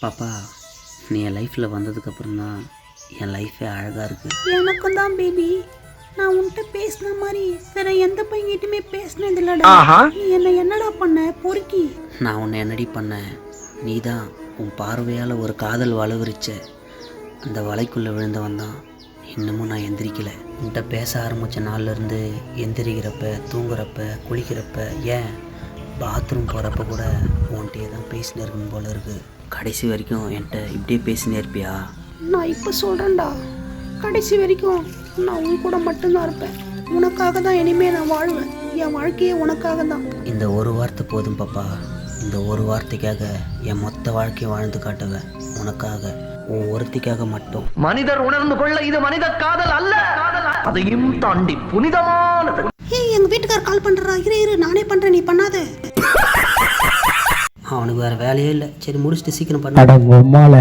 பாப்பா, நீ என் லைஃப்பில் வந்ததுக்கப்புறம் தான் என் லைஃபே அழகாக இருக்குது. எனக்கும் தான் பேபி. நான் உன்கிட்ட பேசின மாதிரி வேற எந்த பையன்கிட்டயுமே பேசினது இல்லடா. நீ என்னடா பண்ண பொறுக்கி? நான் உன்னை என்னடி பண்ணேன்? நீ தான் உன் பார்வையால் ஒரு காதல் வலை விரிச்ச. அந்த வலைக்குள்ளே விழுந்தவன் தான். இன்னமும் நான் எந்திரிக்கலை. உன்கிட்ட பேச ஆரம்பித்த நாள்லேருந்து எந்திரிக்கிறப்ப, தூங்குறப்ப, குளிக்கிறப்ப, ஏன் பாத்ரூம் போகிறப்ப கூட உன்கிட்டயே தான் பேசினே இருக்கணும் போல இருக்குது. கடைசி வரைக்கும் என்கிட்ட இப்படியே பேசினே இருப்பியா? நான் இப்போ சொல்கிறேன்டா, கடைசி வரைக்கும் நான் உன் கூட மட்டும்தான் இருப்பேன். உனக்காக தான் இனிமே நான் வாழ்வேன். என் வாழ்க்கையே உனக்காக தான். இந்த ஒரு வார்த்தை போதும் பாப்பா. இந்த ஒரு வார்த்தைக்காக என் மொத்த வாழ்க்கையை வாழ்ந்து காட்டுவேன். உனக்காக, உன் ஒருத்திக்காக மட்டும். மனிதர் உணர்ந்து கொள்ள இது மனித காதல் அல்ல, அதையும் தாண்டி புனிதமானது. ஏய், எங்க வீட்டுக்கார் கால் பண்றா. இரு நானே பண்றேன், நீ பண்ணாத. அவனுக்கு வேற வேலையே இல்லை. சரி, முடிச்சுட்டு சீக்கிரம் பண்ண.